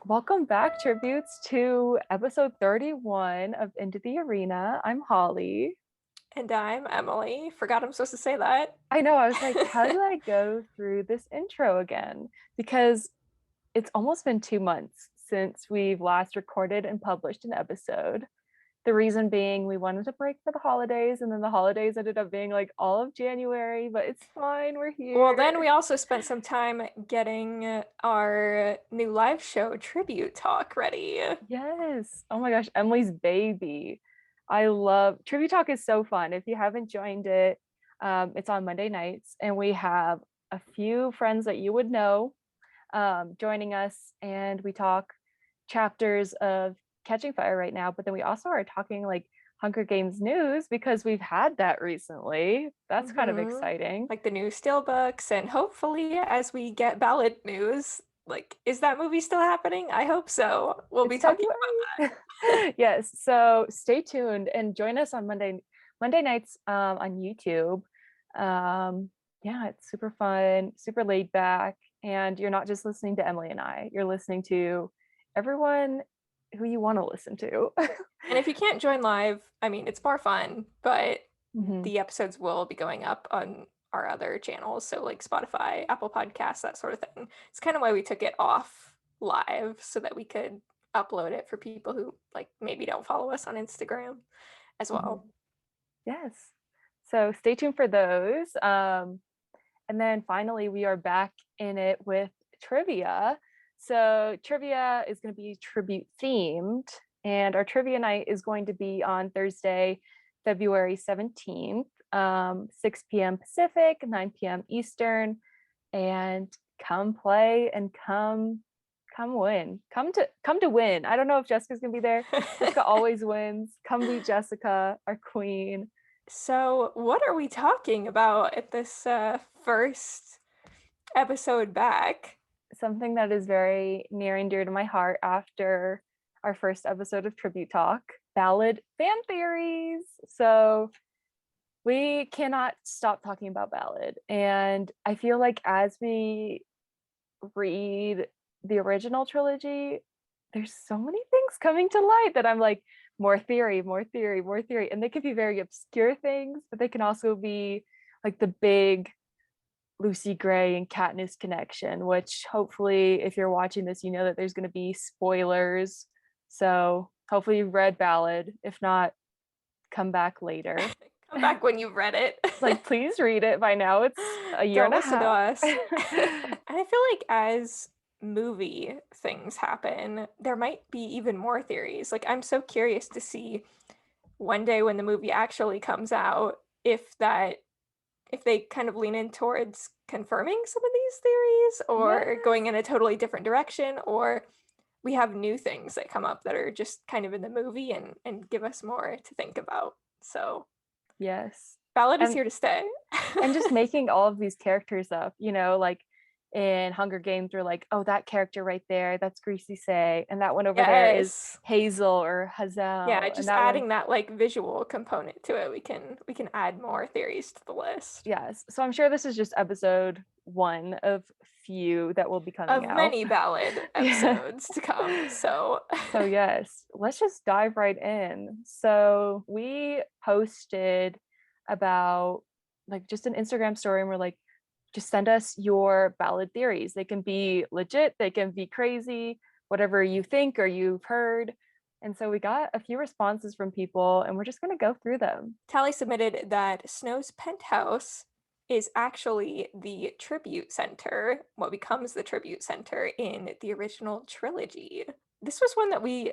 Welcome back, tributes, to episode 31 of Into the Arena. I'm Holly. And I'm Emily. Forgot I'm supposed to say that. I know, I was like, how do I go through this intro again? Because it's almost been 2 months since we've last recorded and published an episode. The reason being we wanted a break for the holidays, and then the holidays ended up being like all of January, but it's fine, we're Well, here. then we also spent some time getting our new live show tribute talk ready. Yes. Oh my gosh, Emily's baby. I love Trivia Talk is so fun. If you haven't joined it, it's on Monday nights, and we have a few friends that you would know joining us, and we talk chapters of Catching Fire right now, but then we also are talking like Hunger Games news because we've had that recently. That's kind of hmm exciting. Like the new steelbooks, and hopefully, as we get Ballad news, like, is that movie still happening? I hope so. We'll be It's talking about February. Yes, so stay tuned and join us on Monday nights on YouTube. Yeah, it's super fun, super laid back, and you're not just listening to Emily and I. You're listening to everyone who you want to listen to. And if you can't join live, I mean, it's more fun, but Mhm. the episodes will be going up on our other channels, so like Spotify, Apple Podcasts, that sort of thing. It's kind of why we took it off live so that we could upload it for people who like maybe don't follow us on Instagram as Mhm. well. Yes. So stay tuned for those. And then finally, we are back in it with trivia. So trivia is going to be tribute themed, and our trivia night is going to be on Thursday, February 17th, 6 p.m. Pacific, 9 p.m. Eastern. And come play and come win. Come to win. I don't know if Jessica's gonna be there. Jessica always wins. Come beat Jessica, our queen. So, what are we talking about at this first episode back? Something that is very near and dear to my heart after our first episode of Tribute Talk, Ballad fan theories. So we cannot stop talking about Ballad. And I feel like as we read the original trilogy, there's so many things coming to light that I'm like, more theory, more theory, more theory. And they can be very obscure things, but they can also be like the big Lucy Gray and Katniss connection, which hopefully, if you're watching this, you know that there's going to be spoilers. So hopefully you've read Ballad. If not, come back later. Come back when you've read it. Like, please read it by now. It's a year Don't and a listen to half. us. And I feel like as movie things happen, there might be even more theories. Like, I'm so curious to see one day when the movie actually comes out, if they kind of lean in towards confirming some of these theories or Yes. going in a totally different direction, or we have new things that come up that are just kind of in the movie and give us more to think about. So Yes. Ballad is And here to stay. and just making all of these characters up, like in Hunger Games, we're like, oh, that character right there, that's Greasy Say, and that one over there is Yes. Hazel or Yeah, Hazel, and just that one, adding that like visual component to it, we can add more theories to the list yes. So I'm sure this is just episode one of few that will be coming of out. many Ballad Yeah. episodes to come. So So yes, let's just dive right in. So we posted about like just an Instagram story, and we're like, just send us your Ballad theories. They can be legit, they can be crazy, whatever you think or you've heard. And so we got a few responses from people, and we're just going to go through them. Tally submitted that Snow's penthouse is actually the tribute center, what becomes the tribute center in the original trilogy. This was one that we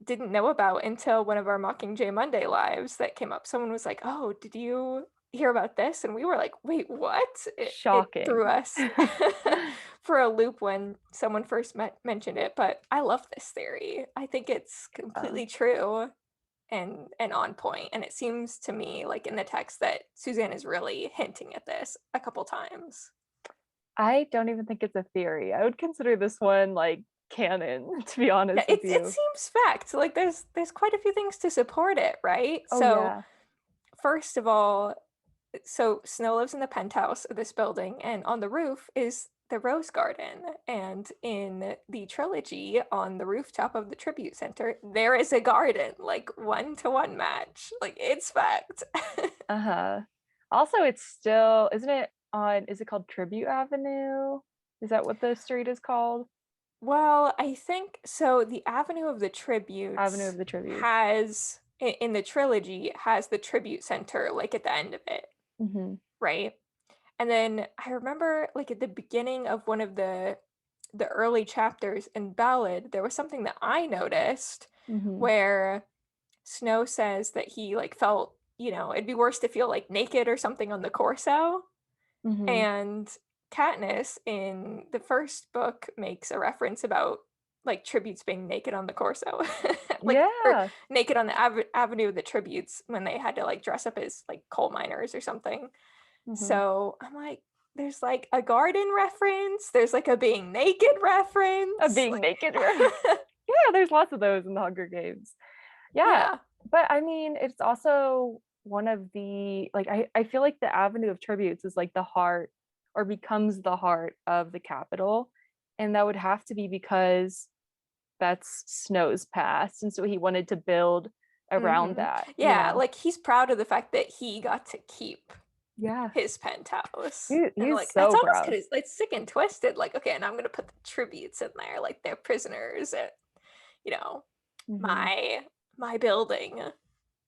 didn't know about until one of our Mockingjay Monday lives that came up. Someone was like, "Oh, did you hear about this?" And we were like, "Wait, what?" It threw Shocking. us for a loop when someone first mentioned it, but I love this theory. I think it's uh, completely true and on point. And it seems to me like in the text that Suzanne is really hinting at this a couple times. I don't even think it's a theory. I would consider this one like canon, to be Yeah, honest with it you. seems fact. Like there's quite a few things to support it, right? Oh, So yeah. first of all, So Snow lives in the penthouse of this building, and on the roof is the Rose Garden. And in the trilogy, on the rooftop of the tribute center, there is a garden, like 1-to-1 match. Like, it's fact. Uh-huh. Also, it's still, isn't it on, is it called Tribute Avenue? Is that what the street is called? Well, I think so. The Avenue of the Avenue Tributes of the Tributes. has, in the trilogy, has the tribute center like at the end of it, Mm-hmm. right? And then I remember like at the beginning of one of the early chapters in Ballad, there was something that I noticed Mm-hmm. where Snow says that he like felt, it'd be worse to feel like naked or something on the Corso. Mm-hmm. And Katniss in the first book makes a reference about like tributes being naked on the Corso, like or Yeah. naked on the Avenue of the Tributes when they had to like dress up as like coal miners or something. Mm-hmm. So I'm like, there's like a garden reference, there's like a being naked A reference. being Like, naked reference. Yeah, there's lots of those in the Hunger Games. Yeah, yeah. but I mean, it's also one of the like I feel like the Avenue of Tributes is like the heart or becomes the heart of the capital. And that would have to be because that's Snow's past. And so he wanted to build around that, you Yeah, know? like he's proud of the fact that he got to keep Yeah. his penthouse. And He's like that's so almost proud. kind of like sick and twisted. Like, okay, and I'm gonna put the tributes in there, like they're prisoners at, you know, Hmm. my building.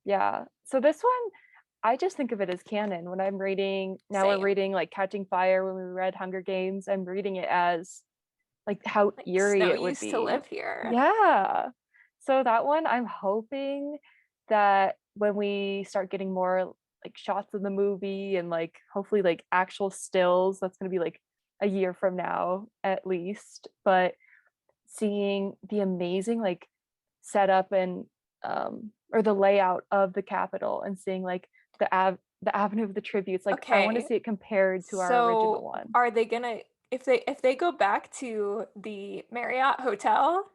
Yeah. So this one, I just think of it as canon when I'm reading. Now we're Same. reading like Catching Fire when we read Hunger Games. I'm reading it as like how Like eerie Snow it would used to be. live here. Yeah. So that one, I'm hoping that when we start getting more like shots of the movie and like hopefully like actual stills, that's going to be like a year from now at least. But seeing the amazing like setup and or the layout of the Capitol and seeing like the Avenue of the Tributes, like I want to Okay, see it compared to our original so one. are they gonna if they go back to the Marriott Hotel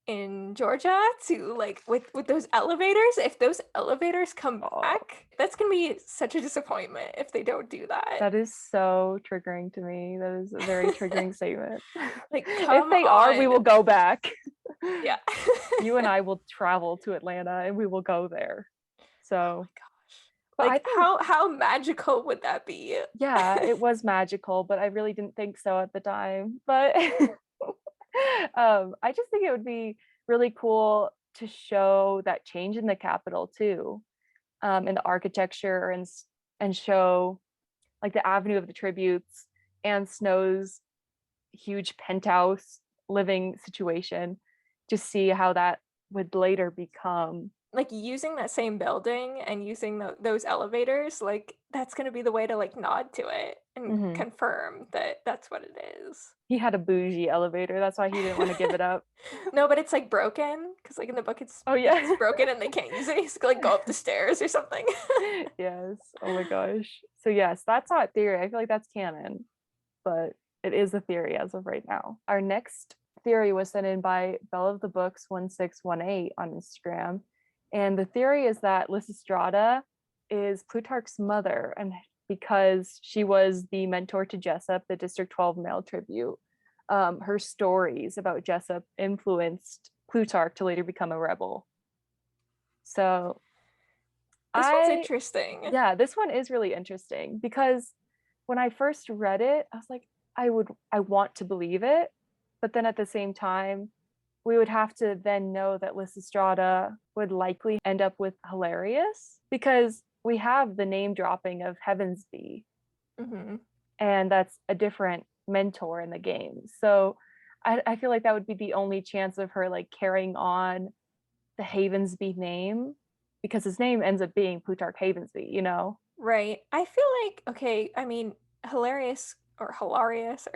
in Georgia to like with those elevators, if those elevators come Oh, back, that's gonna be such a disappointment if they don't do that. that is so triggering to me. That is a very triggering statement. Like, If come they are, we on. will go back. Yeah. You and I will travel to Atlanta and we will go there. Oh So, my gosh. but I Like think, how magical would that be? yeah, it was magical, but I really didn't think so at the time. But I just think it would be really cool to show that change in the capital too, in the architecture and show like the Avenue of the Tributes and Snow's huge penthouse living situation to see how that would later become. Like using that same building and using those elevators, like that's going to be the way to like nod to it and Hmm. confirm that that's what it is. He had a bougie elevator. That's why he didn't want to give it up. No, but it's like broken because like in the book Oh it's yeah. broken and they can't use it. He's like go up the stairs or something. Yes. Oh my gosh. So yes, that's not theory. I feel like that's canon, but it is a theory as of right now. Our next theory was sent in by Bell of the Books 1618 on Instagram. And the theory is that Lysistrata is Plutarch's mother, and because she was the mentor to Jessup, the District 12 male tribute, her stories about Jessup influenced Plutarch to later become a rebel. So This one's I, interesting. yeah, this one is really interesting because when I first read it, I was like, I want to believe it. But then at the same time, we would have to then know that Lysistrata would likely end up with Hilarious because we have the name dropping of Heavensby, Hmm. and that's a different mentor in the game. So I feel like that would be the only chance of her like carrying on the Havensby name because his name ends up being Plutarch Havensby, you know? Right. I feel like, okay, I mean, hilarious or hilarious.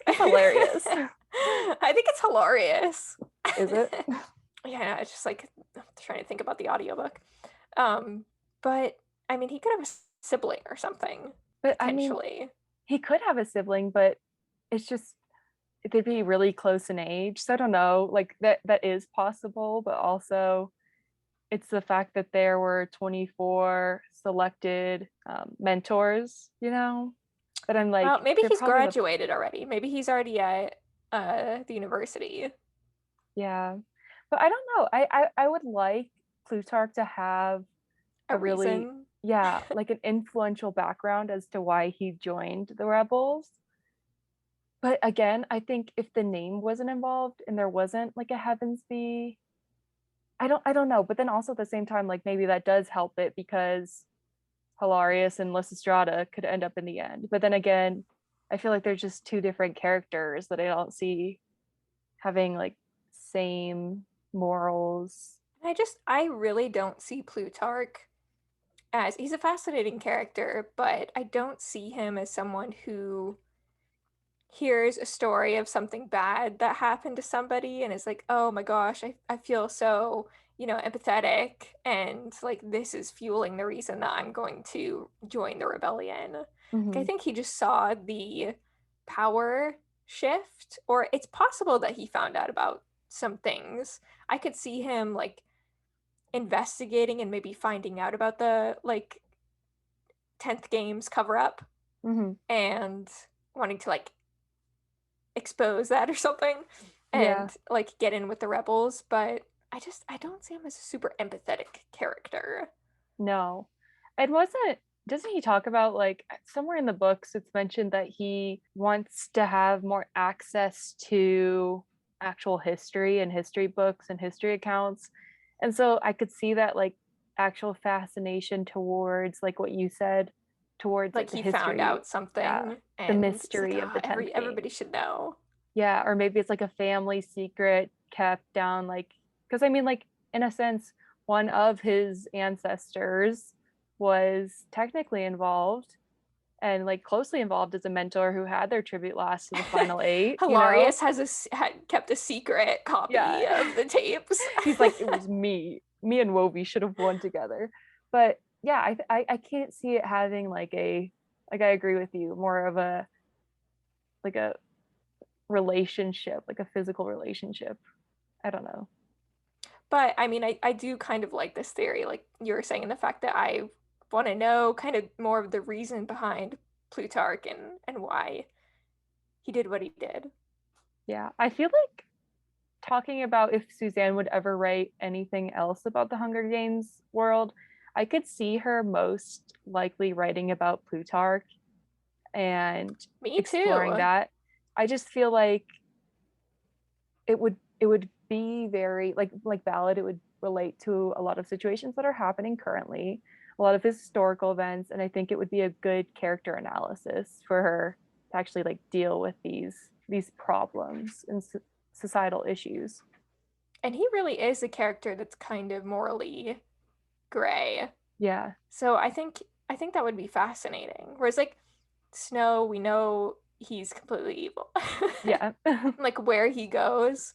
He's hilarious. I think it's hilarious. Is it? Yeah, it's just like I'm trying to think about the audiobook. Um, but I mean, he could have a sibling or something, But I mean, potentially. he could have a sibling, but it's just they'd be really close in age. So I don't know. Like that is possible, but also it's the fact that there were 24 selected mentors, but I'm Well, like, maybe they're he's probably graduated already. Maybe he's already at the university. yeah, but I don't know. I would like Plutarch to have A a really, reason. yeah, like an influential background as to why he joined the rebels. But again, I think if the name wasn't involved and there wasn't like a Heavensby, I don't know. But then also at the same time, like maybe that does help it because Hilarious and Lysistrata could end up in the end. But then again, I feel like there's just two different characters that I don't see having like same morals. I really don't see Plutarch as, he's a fascinating character, but I don't see him as someone who hears a story of something bad that happened to somebody and is like, oh my gosh, I feel so, empathetic, and like this is fueling the reason that I'm going to join the rebellion. Like, I Hmm. think he just saw the power shift, or it's possible that he found out about some things. I could see him like investigating and maybe finding out about the like 10th games cover up Hmm. and wanting to like expose that or something Yeah, and like get in with the rebels, but I don't see him as a super empathetic character. no. It wasn't, doesn't he talk about like somewhere in the books it's mentioned that he wants to have more access to actual history and history books and history accounts. And so I could see that like actual fascination towards like what you said, towards Like like the he found history. out Yeah. something The and it's like, mystery of oh, the 10th game. everybody should know. Yeah, or maybe it's like a family secret kept down, like, because I mean, like, in a sense, one of his ancestors was technically involved and like closely involved as a mentor who had their tribute last to the final eight, you know? Hilarious had kept a secret copy Yeah. of the tapes. He's like, it was me. Me and Wovi should have won together. But yeah, I can't see it having like a, like, I agree with you, more of a, like a relationship, like a physical relationship. I don't know. But I mean, I do kind of like this theory, like you were saying, the fact that I want to know kind of more of the reason behind Plutarch and why he did what he did. Yeah, I feel like talking about if Suzanne would ever write anything else about the Hunger Games world, I could see her most likely writing about Plutarch and Me exploring too. that. I just feel like it would be very like Ballad, it would relate to a lot of situations that are happening currently, a lot of historical events, and I think it would be a good character analysis for her to actually like deal with these problems and societal issues. And he really is a character that's kind of morally gray. Yeah. So I think that would be fascinating. Whereas like Snow, we know he's completely evil. Yeah. Like where he goes.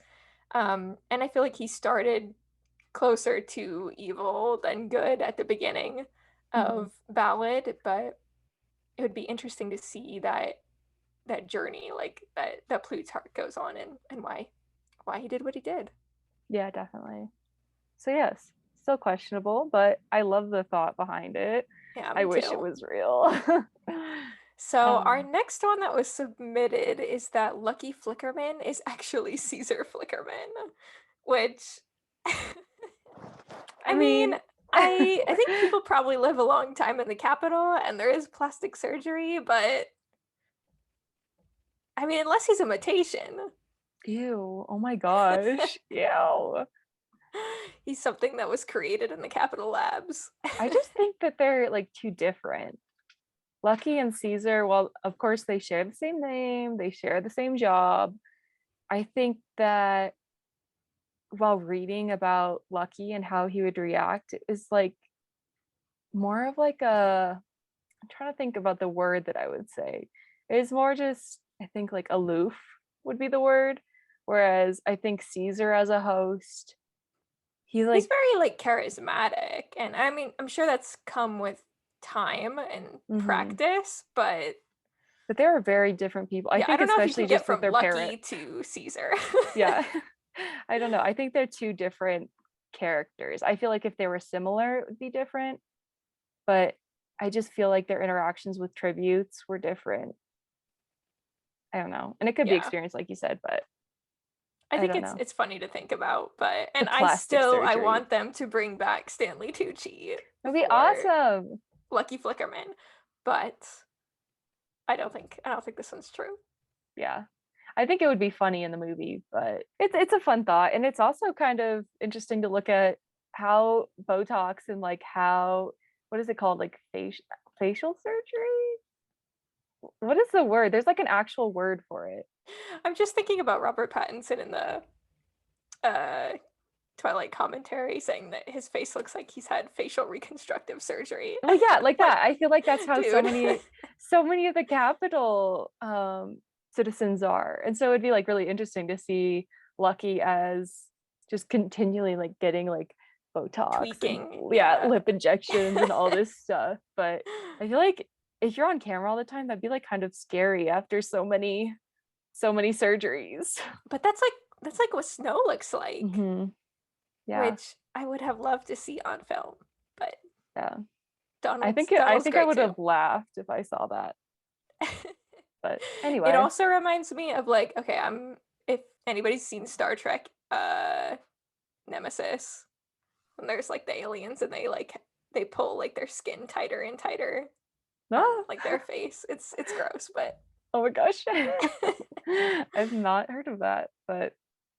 And I feel like he started closer to evil than good at the beginning Mhm. of Ballad, but it would be interesting to see that journey, like that Plutarch goes on, and why he did what he did. Yeah, definitely. So yes, still questionable, but I love the thought behind it. Yeah, I me wish it too. was real. So our um, next one that was submitted is that Lucky Flickerman is actually Caesar Flickerman, which I I mean, mean, I think people probably live a long time in the capital and there is plastic surgery, but I mean, unless he's a mutation, ew. Oh my gosh. Ew. he's something that was created in the Capitol labs. I just think that they're like too different. Lucky and Caesar, well, of course they share the same name, they share the same job. I think that while reading about Lucky and how he would react is like more of like a, I'm trying to think about the word that I would say. It's more just, I think like aloof would be the word. Whereas I think Caesar as a host, he He's like, very like charismatic, and I mean, I'm sure that's come with time and mhm. practice, but But they are very different people. I yeah, I think don't know if you especially can get just with from their Lucky parent. to Caesar. Yeah. I don't know. I think they're two different characters. I feel like if they were similar, it would be different, but I just feel like their interactions with tributes were different. I don't know. And it could be Yeah. experience, like you said, but I I think don't know. it's funny to think about, but The and plastic I surgery. want them to bring back Stanley Tucci That'd be for awesome. Lucky Flickerman, but I don't think this one's true. Yeah. I think it would be funny in the movie, but it's a fun thought. And it's also kind of interesting to look at how Botox and like how what is it called? Like facial surgery? What is the word? There's like an actual word for it. I'm just thinking about Robert Pattinson in the uh Twilight commentary saying that his face looks like he's had facial reconstructive surgery. Well, yeah, like Like, that. I feel like that's how dude. so many of the capital citizens are. And so it'd be like really interesting to see Lucky as just continually like getting like Botox and Tweaking, yeah, yeah. lip injections and all this stuff. But I feel like if you're on camera all the time, that'd be like kind of scary after so many surgeries. But that's like what Snow looks like, Hmm. Yeah, which I would have loved to see on film. But yeah. I Donald's think I great would too. have laughed if I saw that. But It anyway. also reminds me of like, okay, if anybody's seen Star Trek Nemesis, when there's like the aliens and they pull like their skin tighter and tighter on Ah. like their face. It's gross, but Oh my gosh. I've not heard of that, but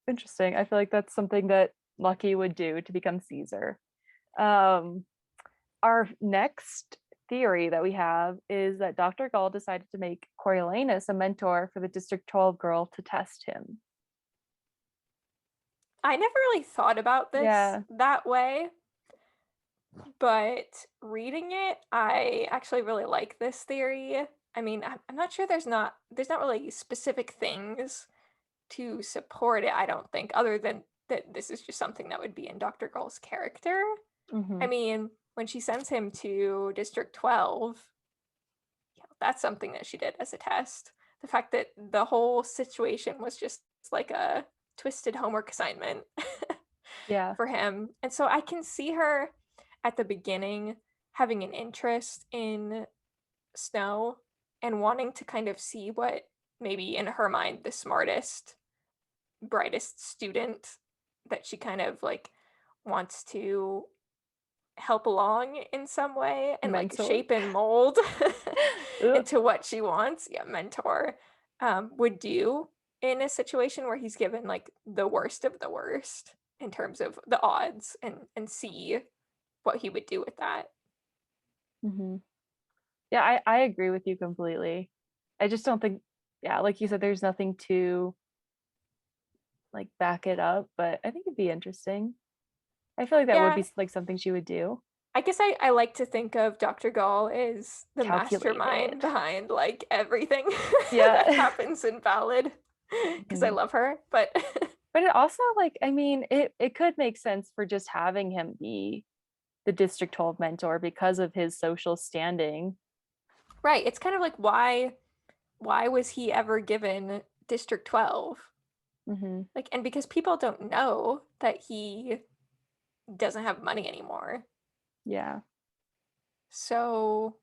interesting. I feel like that's something that Lucky would do to become Caesar. Um, our next theory that we have is that Dr. Gall decided to make Coriolanus a mentor for the District 12 girl to test him. I never really thought about this Yeah. that way. But reading it, I actually really like this theory. I mean, I'm not sure there's not really specific things to support it, I don't think, other than that this is just something that would be in Dr. Gull's character. I Hmm. mean, when she sends him to District 12, yeah, that's something that she did as a test. The fact that the whole situation was just like a twisted homework assignment Yeah. for him. And so I can see her at the beginning having an interest in Snow and wanting to kind of see what maybe in her mind the smartest, brightest student that she kind of like wants to help along in some way and like Mentor. shape and mold Ugh. into what she wants. Yeah, mentor would do in a situation where he's given like the worst of the worst in terms of the odds and see what he would do with that. Hmm. Yeah, I agree with you completely. I just don't think, yeah, like you said, there's nothing to like back it up, but I think it'd be interesting. I feel like that would Yeah, be like something she would do. I guess I like to think of Dr. Gall as the mastermind Calculated. behind like everything that Yeah. happens in Ballad because I Mhm. love her. But But it also like I mean it could make sense for just having him be the District 12 mentor because of his social standing. right, it's kind of like why was he ever given District 12? Hmm. Like, and because people don't know that he doesn't have money anymore. Yeah. So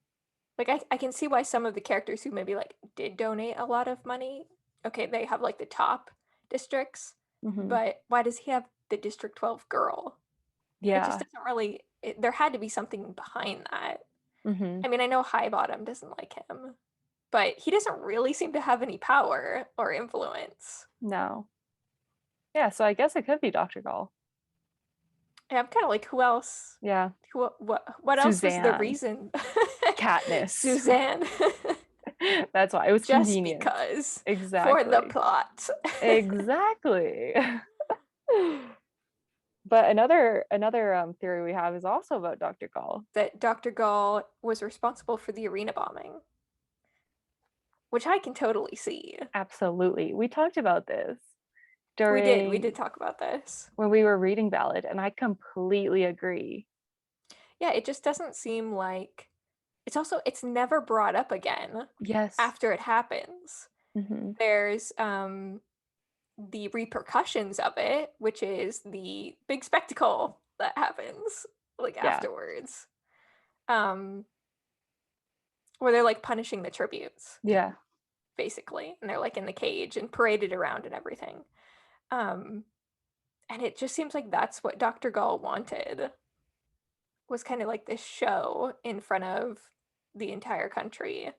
like I can see why some of the characters who maybe like did donate a lot of money, okay, they have like the top districts, Hmm. but why does he have the District 12 girl? It just Yeah. doesn't really there had to be something behind that. Hmm. I mean, I know High Bottom doesn't like him, but he doesn't really seem to have any power or influence. No. Yeah, so I guess it could be Dr. Gall. And I'm kind of like, who else? Yeah. What else was the Suzanne. reason? Katniss. Suzanne. That's why it was Just convenient. because for the Exactly. plot. Exactly. But another theory we have is also about Dr. Gall. That Dr. Gall was responsible for the arena bombing, which I can totally see. Absolutely. We talked about this We during did talk about this. when we were reading Ballad, and I completely agree. Yeah, it just doesn't seem like it's never brought up again Yes. after it happens. Hmm. There's the repercussions of it, which is the big spectacle that happens like Yeah. afterwards. Um, where they're like punishing the tributes, Yeah. basically, and they're like in the cage and paraded around and everything. Um, and it just seems like that's what Dr. Gall wanted, was kind of like this show in front of the entire country,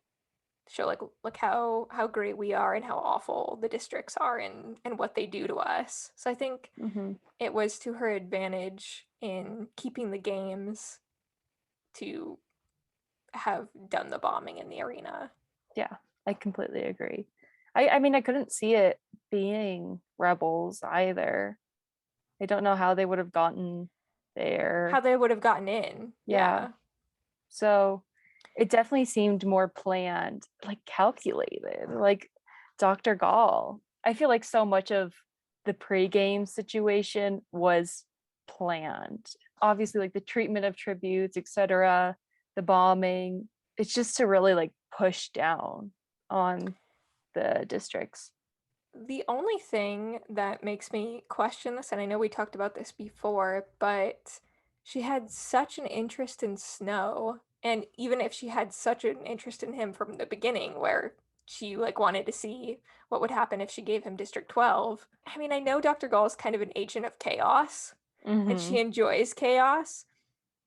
show like look how great we are and how awful the districts are and what they do to us. So I think Mm-hmm. it was to her advantage in keeping the games to have done the bombing in the arena. Yeah, I completely agree. I mean, I couldn't see it being rebels either. I don't know how they would have gotten How there. they would have gotten in. Yeah. Yeah. So it definitely seemed more planned, like calculated, like Dr. Gall. I feel like so much of the pre-game situation was planned. Obviously, like the treatment of tributes, etc., the bombing. It's just to really like push down on the districts. The only thing that makes me question this, and I know we talked about this before, but she had such an interest in Snow, and even if she had such an interest in him from the beginning, where she like wanted to see what would happen if she gave him District 12. I mean, I know Dr. Gall is kind of an agent of chaos, and Mm-hmm. she enjoys chaos,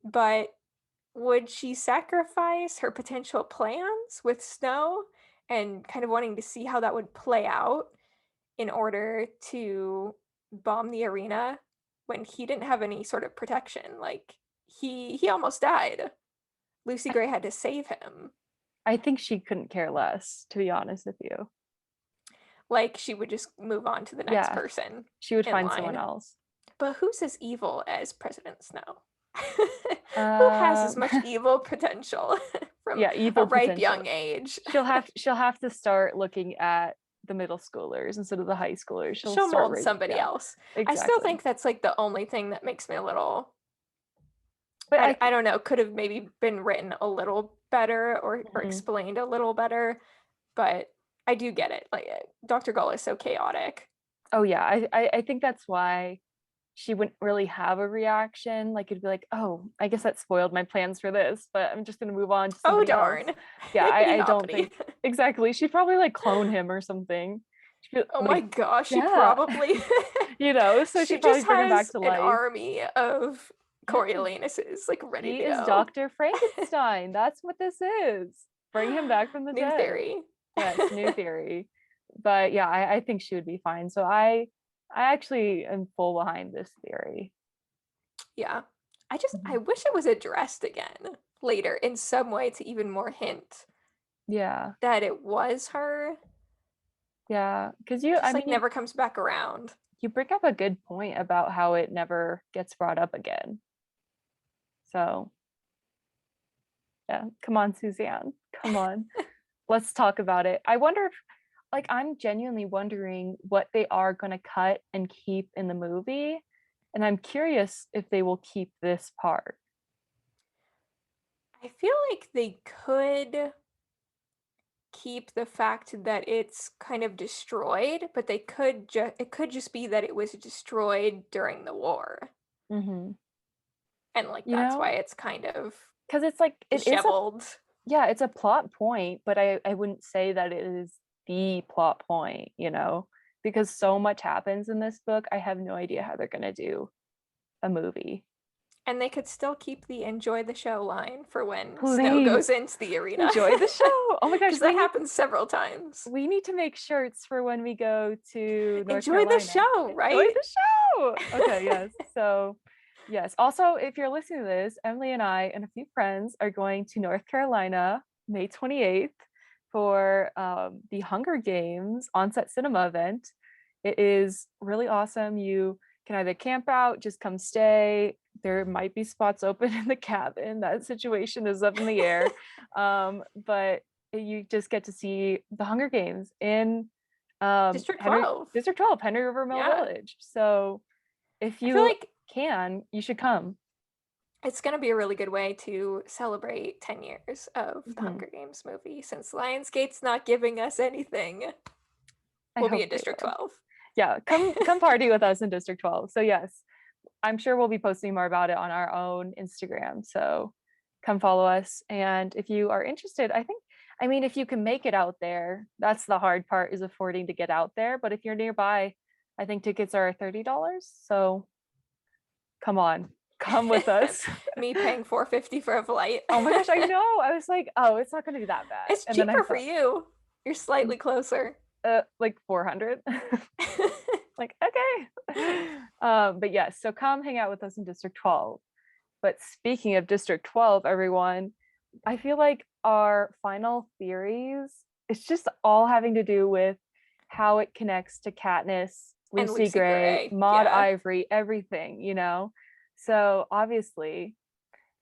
but would she sacrifice her potential plans with Snow and kind of wanting to see how that would play out in order to bomb the arena when he didn't have any sort of protection? Like he almost died. Lucy Gray had to save him. I think she couldn't care less, to be honest with you. Like she would just move on to the next Yeah, person she would in find someone line. else. But who's as evil as President Snow? Who has as Um, much evil potential from yeah, a evil ripe potential. young age? She'll have to start looking at the middle schoolers instead of the high schoolers. She'll She'll start mold raising, somebody yeah, else. I still exactly. think that's like the only thing that makes me a little, But I don't know, could have maybe been written a little better or mhm. explained a little better, but I do get it. Like Dr. Gull is so chaotic. Oh yeah, I think that's why she wouldn't really have a reaction. Like it'd be like, oh, I guess that spoiled my plans for this, but I'm just gonna move on to Oh somebody else. darn. Yeah, I don't Eopony. think exactly. She'd probably like clone him or something. She'd be Oh my like, gosh, she yeah, probably so she she'd probably just bring him back has to an life. army of Yeah, Coriolanus's like ready he to is go. Dr. Frankenstein. That's what this is. Bring him back from the New dead. theory. Yes, new theory. But yeah, I think she would be fine. So I actually am full behind this theory. Yeah. I Mhm. wish it was addressed again later in some way to even more hint Yeah, that it was her. yeah. Because It I just like mean, never comes back around. you bring up a good point about how it never gets brought up again. So yeah, come on, Suzanne. Come on. Let's talk about it. I wonder if, like, I'm genuinely wondering what they are going to cut and keep in the movie. And I'm curious if they will keep this part. I feel like they could keep the fact that it's kind of destroyed, but they could it could just be that it was destroyed during the war. Hmm. And like You that's why know, it's kind of because it's like, it is a, disheveled. yeah, it's a plot point, but I wouldn't say that it is the plot point, because so much happens in this book. I have no idea how they're going to do a movie. And they could still keep the enjoy the show line for when Snow Please goes into the arena. enjoy the show. Oh my gosh, Because that happens several times. we need to make shirts for when we go to North Enjoy the Carolina. show, Enjoy right? the show. Okay, yes. So, yes. Also, if you're listening to this, Emily and I and a few friends are going to North Carolina May 28th for the Hunger Games on-set cinema event. It is really awesome. You can either camp out, just come stay. There might be spots open in the cabin. That situation is up in the air. But you just get to see the Hunger Games in District 12. District 12, Henry River Mill Yeah. Village. So if I feel you like can, you should come. it's going to be a really good way to celebrate 10 years of the Mhm. Hunger Games movie since Lionsgate's not giving us anything. I We'll be hope in they District will. 12. Yeah, come party with us in District 12. So yes, I'm sure we'll be posting more about it on our own Instagram. So come follow us. And if you are interested, I mean, if you can make it out there, that's the hard part, is affording to get out there. But if you're nearby, I think tickets are $30. So come on, come with us. Me paying $4.50 for a flight. Oh my gosh, I know. I was like, oh, it's not going to be that bad. It's And then I cheaper for thought, you. You're slightly closer. like 400. Like, okay. But yes, so come hang out with us in District 12. But speaking of District 12, everyone, I feel like our final theories, it's just all having to do with how it connects to Katniss, And Lucy Lucy Gray, Gray, Maud yeah. Ivory, everything, you know? So obviously,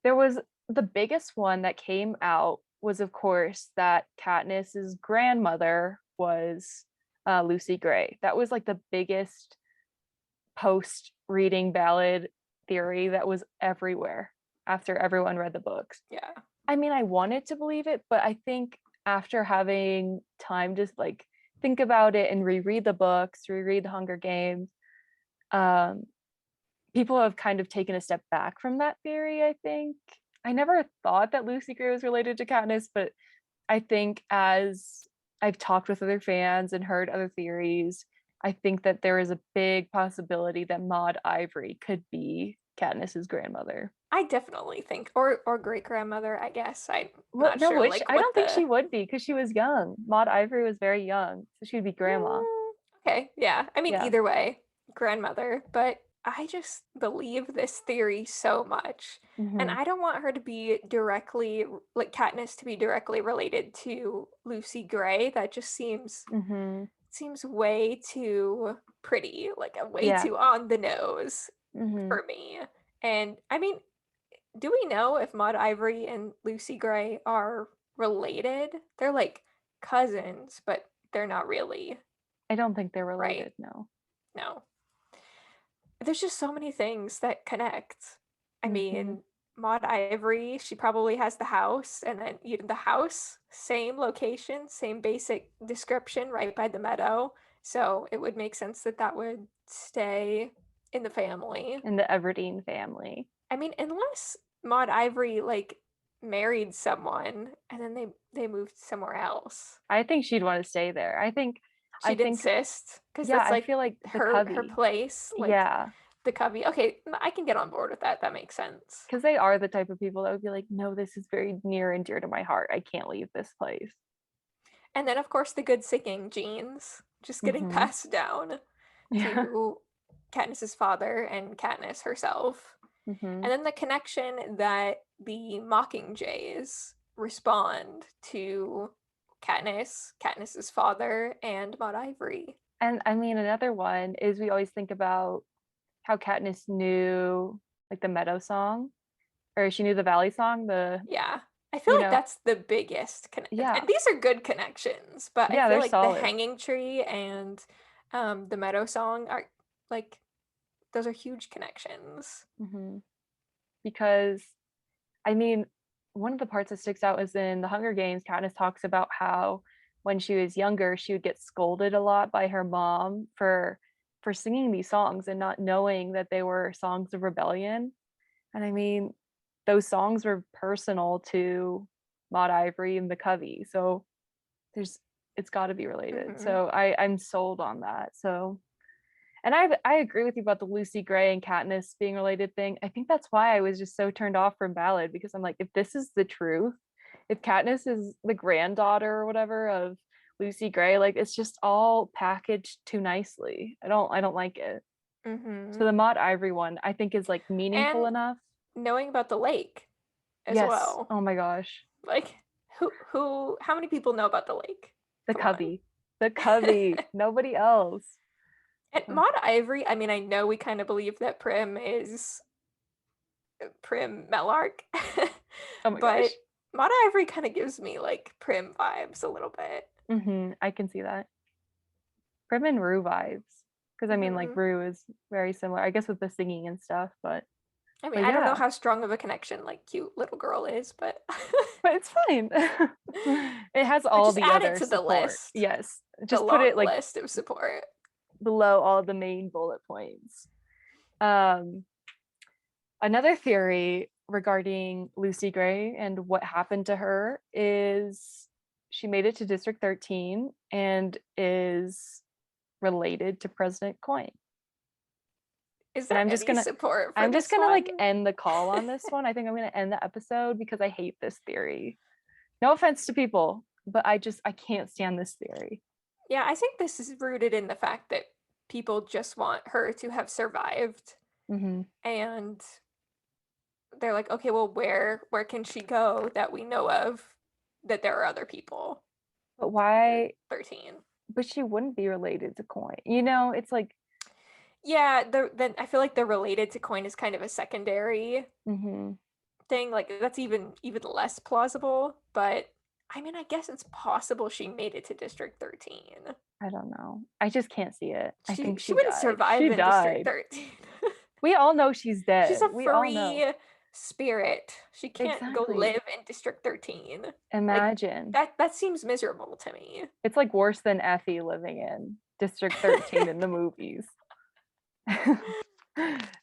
there was the biggest one that came out was, of course, that Katniss's grandmother was Lucy Gray. That was like the biggest post reading Ballad theory that was everywhere after everyone read the books. Yeah. I mean, I wanted to believe it, but I think after having time to like think about it and reread the books, reread the Hunger Games, people have kind of taken a step back from that theory, I think. I never thought that Lucy Gray was related to Katniss, but I think as I've talked with other fans and heard other theories, I think that there is a big possibility that Maud Ivory could be Katniss's grandmother. I definitely think, or great grandmother, I guess. I'm Well, not no, sure, which like I what don't think the. she would be because she was young. Maud Ivory was very young, so she'd be grandma. Okay, yeah. I mean, Yeah. either way, grandmother, but I just believe this theory so much. And Mm-hmm. I don't want her to be directly, like Katniss to be directly related to Lucy Gray. That just Mm-hmm. seems way too pretty, like a way Yeah. too on the nose Mm-hmm. for me. And I mean, do we know if Maud Ivory and Lucy Gray are related? They're like cousins, but they're not really, I don't think they're right? related, no. No. There's just so many things that connect. I Mm-hmm. mean, Maud Ivory, she probably has the house, and then even the house, same location, same basic description, right by the meadow. So it would make sense that that would stay in the family. In the Everdeen family. I mean, unless Maud Ivory like married someone and then they moved somewhere else. I think she'd want to stay there. I She'd think, insist because yeah, that's I like feel like the her Covey. place, like Yeah, the Covey. Okay, I can get on board with that. That makes sense. because they are the type of people that would be like, no, this is very near and dear to my heart. I can't leave this place. And then of course the good singing genes just getting Mm-hmm. passed down Yeah. to Katniss's father and Katniss herself. Mm-hmm. And then the connection that the Mockingjays respond to Katniss's father, and Maud Ivory. And I mean, another one is we always think about how Katniss knew like the Meadow song, or she knew the Valley song, Yeah. I feel you like know, that's the biggest yeah, and these are good connections, but I yeah, feel they're like the solid. Hanging Tree and the Meadow song are like those are huge connections. Mm-hmm. Because I mean, one of the parts that sticks out is in the Hunger Games, Katniss talks about how when she was younger, she would get scolded a lot by her mom for singing these songs and not knowing that they were songs of rebellion. And I mean, those songs were personal to Maud Ivory and the Covey. So there's it's got to be related. Hmm. So I'm sold on that. So and I agree with you about the Lucy Gray and Katniss being related thing. I think that's why I was just so turned off from Ballad, because I'm like, if this is the truth, if Katniss is the granddaughter or whatever of Lucy Gray, like it's just all packaged too nicely. I don't like it. So Hmm. the Maud Ivory one I think is like meaningful And enough. knowing about the lake as Yes. well. Oh my gosh. Like how many people know about the lake? The Come on. Covey. The Covey. Nobody else. And Maud Ivory, I mean, I know we kind of believe that Prim is Prim Mellark, Oh my gosh. but Maud Ivory kind of gives me like Prim vibes a little bit. I can see that. Prim and Rue vibes. Because I mean, like Hmm. Rue is very similar, I guess, with the singing and stuff. I mean, But I don't know yeah, how strong of a connection like cute little girl is, but but it's fine. It has all just the add it other to the support. list, Yes, the just put it long like list of support. below all the main bullet points. Um, Another theory regarding Lucy Gray and what happened to her is she made it to District 13 and is related to President Coin. Is And there any support for I'm just this gonna like one? end the call on this one. I think I'm gonna end the episode because I hate this theory. No offense to people, but I can't stand this theory. Yeah, I think this is rooted in the fact that people just want her to have survived, Mm-hmm. and they're like, okay, well, where can she go that we know of that there are other people? But why? 13. But she wouldn't be related to Coin. You know, it's like, Yeah, then I feel like they're related to Coin is kind of a secondary mm-hmm. thing. Like that's even less plausible, but I mean, I guess it's possible she made it to District 13. I don't know. I just can't see it. I think She she wouldn't died. She survive in District died. 13. We all know she's She's dead. a We all know. free spirit. She can't go Exactly. live in District 13. Like Imagine. that seems miserable to me. It's like worse than Effie living in District 13 in the movies.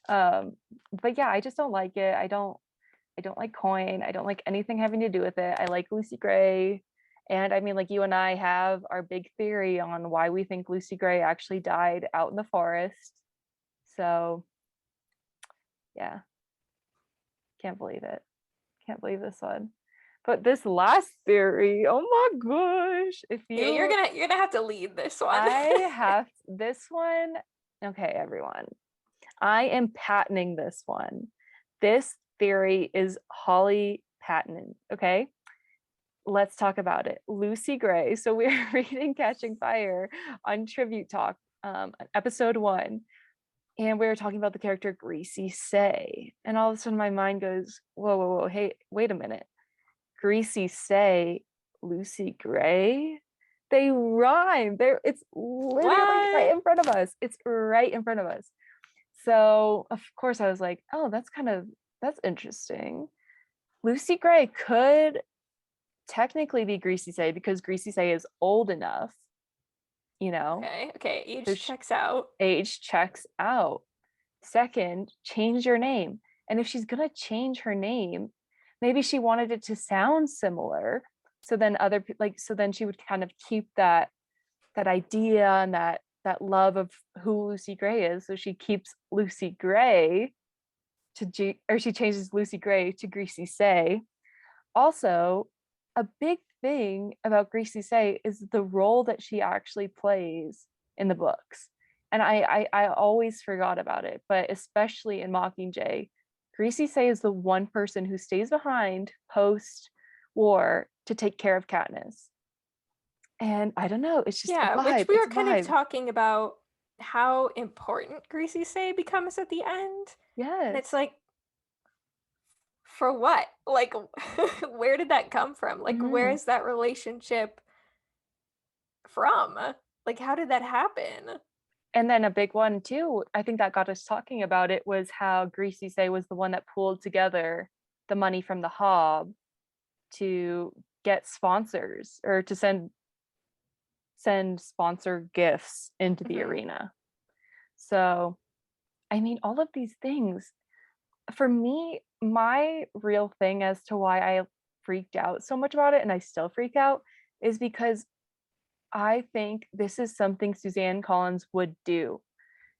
But yeah, I just don't like it. I don't like Coin. I don't like anything having to do with it. I like Lucy Gray. And I mean, like you and I have our big theory on why we think Lucy Gray actually died out in the forest. So yeah, can't believe it. Can't believe this one. But this last theory, oh my gosh. If Yeah, you you're gonna have to lead this one. I have this one. Okay, everyone. I am patenting this one. This theory is Holly patented. Okay. Let's talk about it. Lucy Gray. So we're reading Catching Fire on Tribute Talk, episode 1. And we were talking about the character Greasy Say. And all of a sudden my mind goes, whoa, whoa, whoa. Hey, wait a minute. Greasy Say, Lucy Gray? They rhyme. It's literally right What? in front of us. It's right in front of us. So of course I was like, oh, that's interesting. Lucy Gray could technically be Greasy Say because Greasy Say is old enough, you know. Okay, So age checks out. age checks out. Second, change your name. And if she's gonna change her name, maybe she wanted it to sound similar. So then so then she would kind of keep that idea and that love of who Lucy Gray is. So she keeps Lucy Gray or she changes Lucy Gray to Greasy Say. Also, a big thing about Greasy Say is the role that she actually plays in the books. And I always forgot about it, but especially in Mockingjay, Greasy Say is the one person who stays behind post war to take care of Katniss. And I don't know, it's just a Yeah, which vibe. we It's were a kind of vibe. talking about how important Greasy Say becomes at the end. And it's Yes. like, for what? Like, where did that come from? Like, where Mhm. is that relationship from? Like, how did that happen? And then a big one too, I think that got us talking about it was how Greasy Say was the one that pulled together the money from the Hob to get sponsors or to send sponsor gifts into the Mhm. arena. So, I mean, all of these things, for me, my real thing as to why I freaked out so much about it and I still freak out is because I think this is something Suzanne Collins would do.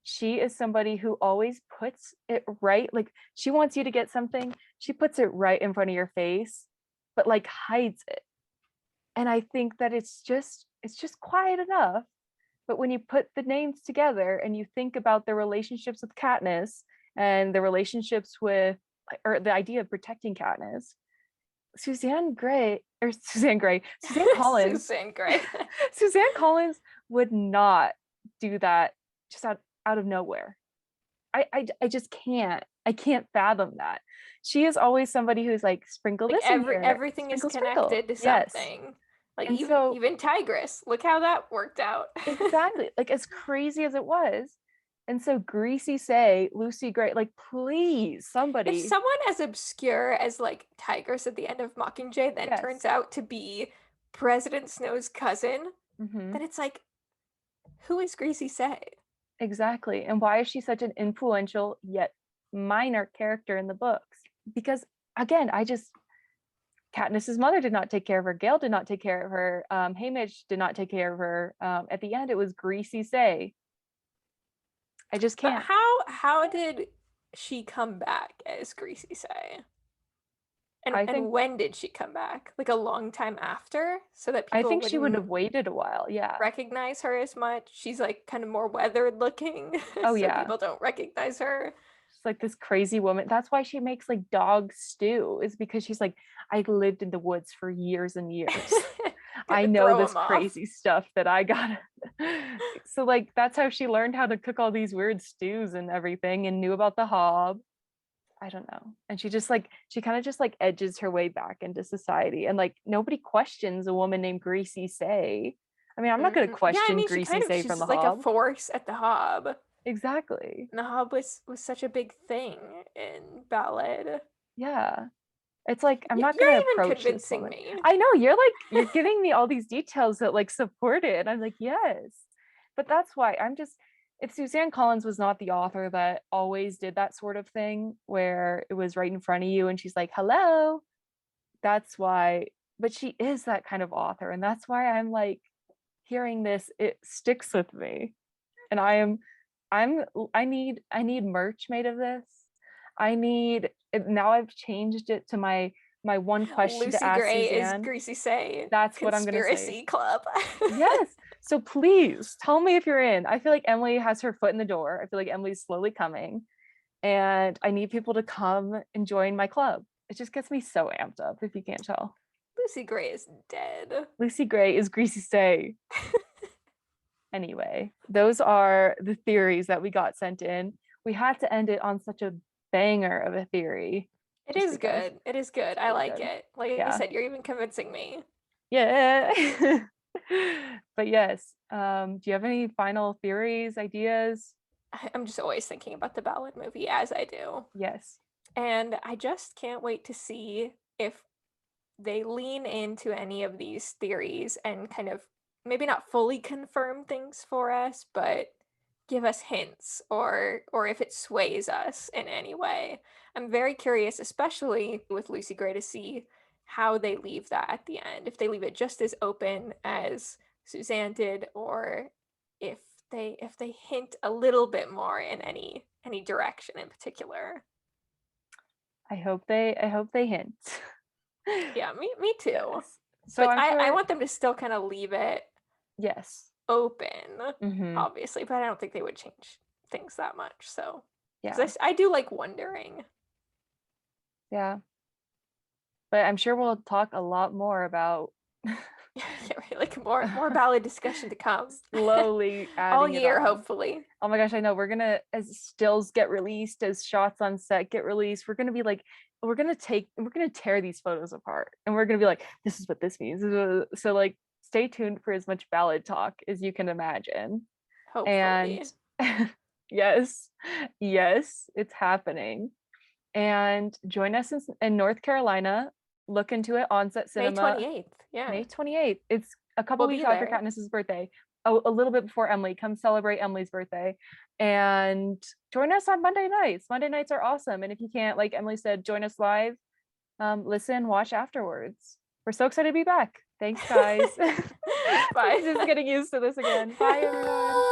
She is somebody who always puts it right. Like she wants you to get something, she puts it right in front of your face, but like hides it. And I think that it's just quiet enough. But when you put the names together and you think about the relationships with Katniss and the relationships with or the idea of protecting Katniss, Suzanne Collins, Susan Grey. Suzanne Collins would not do that just out of nowhere. I just can't. I can't fathom that. She is always somebody who's like, sprinkle Like this in here, everything is sprinkle, sprinkle. connected to Yes. something. Like And so even Tigress. Look how that worked out. exactly, like as crazy as it was. And so Greasy Say, Lucy Gray, like please, If somebody. someone as obscure as like Tigress at the end of Mockingjay then turns Yes. out to be President Snow's cousin, Hmm. then it's like, who is Greasy Say? Exactly. And why is she such an influential yet minor character in the books. Because again, Katniss's mother did not take care of her. Gale did not take care of her. Haymitch did not take care of her. At the end, it was Greasy Say. I just can't. But how did she come back as Greasy Say? And when did she come back? Like a long time after, so that I people think she would have wouldn't waited a while. Yeah. recognize her as much. She's like kind of more weathered looking, Oh so yeah. people don't recognize her. She's like this crazy woman. That's why she makes like dog stew, is because she's like, I lived in the woods for years and years. I know this crazy stuff that I got. So like that's how she learned how to cook all these weird stews and everything, and knew about the hob. I don't know. And she kind of just like edges her way back into society, and like nobody questions a woman named Greasy Say. I mean, I'm not going to question Greasy Say from the like hob. a force at the hob. Exactly. And the hob was such a big thing in Ballad. Yeah. It's like, I'm not You're going to even approach convincing this me. I know, you're giving me all these details that like support it. I'm like, yes. But that's why if Suzanne Collins was not the author that always did that sort of thing where it was right in front of you and she's like, hello, that's why. But she is that kind of author, and that's why I'm like, hearing this, it sticks with me. And I need merch made of this. Now I've changed it to my one question Lucy to ask Gray Suzanne. is Greasy Say. That's what I'm gonna say. Conspiracy Club. Yes. So please tell me if you're in. I feel like Emily has her foot in the door. I feel like Emily's slowly coming, and I need people to come and join my club. It just gets me so amped up, if you can't tell. Lucy Gray is dead. Lucy Gray is Greasy Say. Anyway, those are the theories that we got sent in. We had to end it on such a banger of a theory. It is good. It is good. I like it. Like I said, you're even convincing me. Yeah. But yes, do you have any final theories, ideas? I'm just always thinking about the Ballad movie, as I do. Yes. And I just can't wait to see if they lean into any of these theories and kind of maybe not fully confirm things for us, but give us hints, or if it sways us in any way. I'm very curious, especially with Lucy Gray, to see how they leave that at the end. If they leave it just as open as Suzanne did, or if they hint a little bit more in any direction in particular. I hope they hint. Yeah, me too. Yes. So but I want them to still kind of leave it open, obviously, but I don't think they would change things that much. So yeah, I do like wondering. Yeah, but I'm sure we'll talk a lot more about yeah, right, like more Ballad discussion to come. Slowly adding all year, hopefully. Oh my gosh, I know. We're gonna, as stills get released, as shots on set get released, we're gonna be like, we're gonna tear these photos apart, and we're gonna be like, this is what this means. So like, stay tuned for as much Ballad talk as you can imagine. Hopefully. And yes, it's happening. And join us in North Carolina. Look into it. Onset Cinema. May 28th. Yeah. May 28th. It's a couple weeks after Katniss's birthday. A little bit before Emily. Come celebrate Emily's birthday. And join us on Monday nights. Monday nights are awesome. And if you can't, like Emily said, join us live. Listen, watch afterwards. We're so excited to be back. Thanks, guys. Bye. Just getting used to this again. Bye, everyone.